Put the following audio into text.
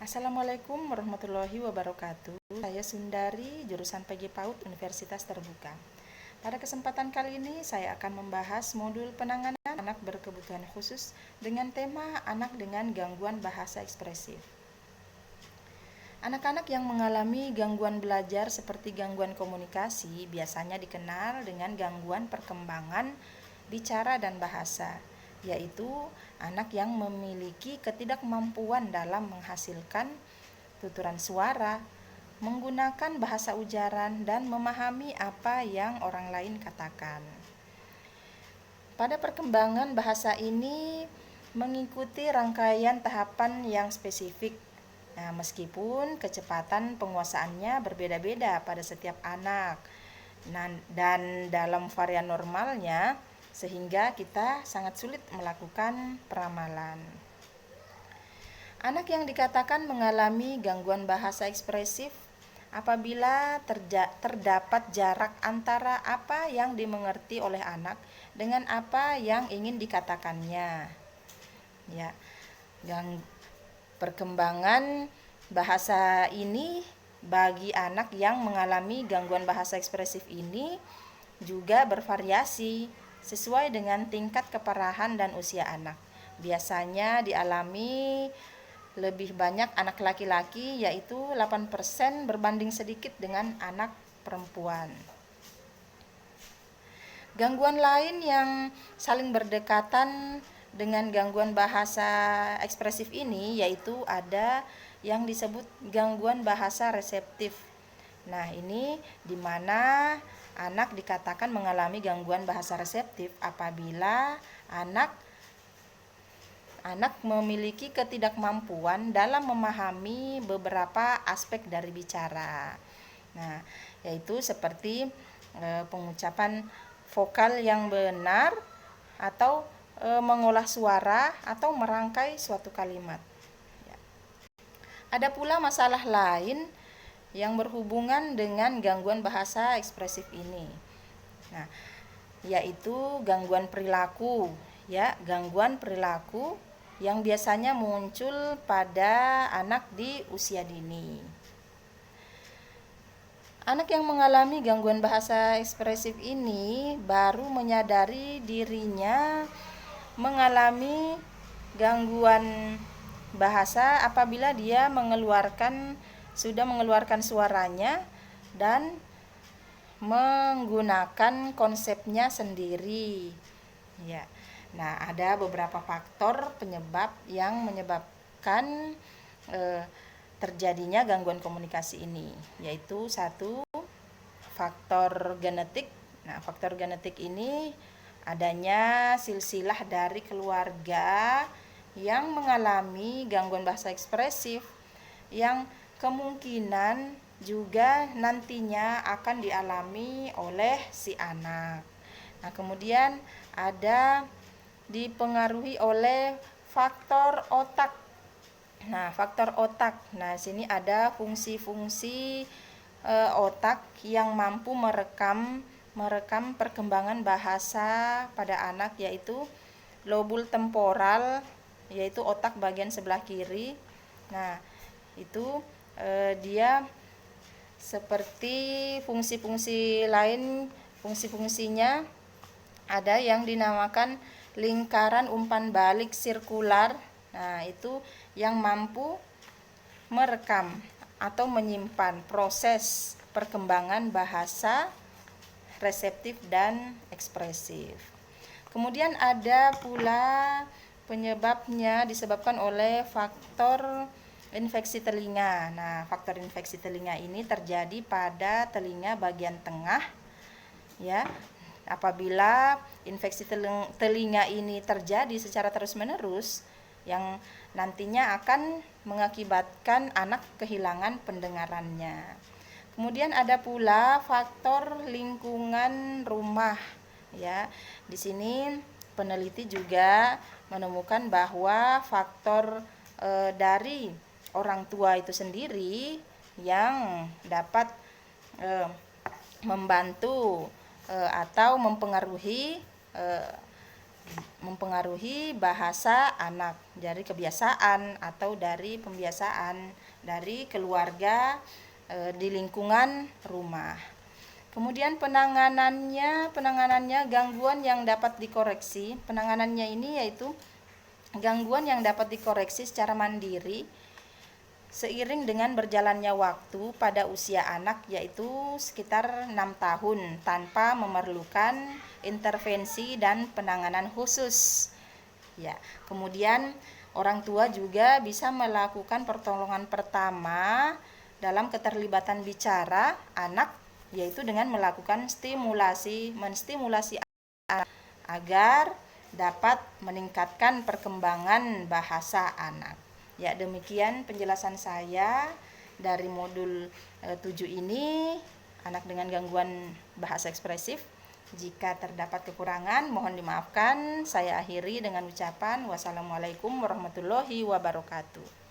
Assalamualaikum warahmatullahi wabarakatuh. Saya Sundari, jurusan PG PAUD Universitas Terbuka. Pada kesempatan kali ini saya akan membahas modul penanganan anak berkebutuhan khusus dengan tema anak dengan gangguan bahasa ekspresif. Anak-anak yang mengalami gangguan belajar seperti gangguan komunikasi biasanya dikenal dengan gangguan perkembangan bicara dan bahasa, yaitu anak yang memiliki ketidakmampuan dalam menghasilkan tuturan suara, menggunakan bahasa ujaran, dan memahami apa yang orang lain katakan. Pada perkembangan bahasa ini mengikuti rangkaian tahapan yang spesifik. Nah, meskipun kecepatan penguasaannya berbeda-beda pada setiap anak, dan dalam varian normalnya, sehingga kita sangat sulit melakukan peramalan. Anak yang dikatakan mengalami gangguan bahasa ekspresif apabila terdapat jarak antara apa yang dimengerti oleh anak dengan apa yang ingin dikatakannya. Ya, yang perkembangan bahasa ini bagi anak yang mengalami gangguan bahasa ekspresif ini juga bervariasi sesuai dengan tingkat keparahan dan usia anak. Biasanya dialami lebih banyak anak laki-laki, yaitu 8% berbanding sedikit dengan anak perempuan. Gangguan lain yang saling berdekatan dengan gangguan bahasa ekspresif ini yaitu ada yang disebut gangguan bahasa reseptif. Nah, ini di mana anak dikatakan mengalami gangguan bahasa reseptif apabila anak memiliki ketidakmampuan dalam memahami beberapa aspek dari bicara. Nah, yaitu seperti pengucapan vokal yang benar atau mengolah suara atau merangkai suatu kalimat. Ada pula masalah lain yang berhubungan dengan gangguan bahasa ekspresif ini. Nah, yaitu gangguan perilaku, gangguan perilaku yang biasanya muncul pada anak di usia dini. Anak yang mengalami gangguan bahasa ekspresif ini baru menyadari dirinya mengalami gangguan bahasa apabila dia sudah mengeluarkan suaranya dan menggunakan konsepnya sendiri. Ya. Nah, ada beberapa faktor penyebab yang menyebabkan terjadinya gangguan komunikasi ini, yaitu satu, faktor genetik. Nah, faktor genetik ini adanya silsilah dari keluarga yang mengalami gangguan bahasa ekspresif yang kemungkinan juga nantinya akan dialami oleh si anak. Nah, kemudian ada dipengaruhi oleh faktor otak. Nah, faktor otak. Nah, sini ada fungsi-fungsi otak yang mampu merekam perkembangan bahasa pada anak, yaitu lobul temporal, yaitu otak bagian sebelah kiri. Nah, itu dia seperti fungsi-fungsi lain, fungsi-fungsinya ada yang dinamakan lingkaran umpan balik sirkular. Nah, itu yang mampu merekam atau menyimpan proses perkembangan bahasa reseptif dan ekspresif. Kemudian ada pula penyebabnya disebabkan oleh faktor infeksi telinga. Nah, faktor infeksi telinga ini terjadi pada telinga bagian tengah, ya. Apabila infeksi telinga ini terjadi secara terus-menerus, yang nantinya akan mengakibatkan anak kehilangan pendengarannya. Kemudian ada pula faktor lingkungan rumah, ya. Di sini peneliti juga menemukan bahwa faktor dari orang tua itu sendiri yang dapat membantu atau mempengaruhi mempengaruhi bahasa anak dari kebiasaan atau dari pembiasaan dari keluarga di lingkungan rumah. Kemudian penanganannya gangguan yang dapat dikoreksi. Penanganannya ini yaitu gangguan yang dapat dikoreksi secara mandiri seiring dengan berjalannya waktu pada usia anak, yaitu sekitar 6 tahun tanpa memerlukan intervensi dan penanganan khusus. Ya, kemudian orang tua juga bisa melakukan pertolongan pertama dalam keterlibatan bicara anak, yaitu dengan melakukan menstimulasi anak agar dapat meningkatkan perkembangan bahasa anak. Ya, demikian penjelasan saya dari modul 7 ini, anak dengan gangguan bahasa ekspresif. Jika terdapat kekurangan, mohon dimaafkan. Saya akhiri dengan ucapan wassalamualaikum warahmatullahi wabarakatuh.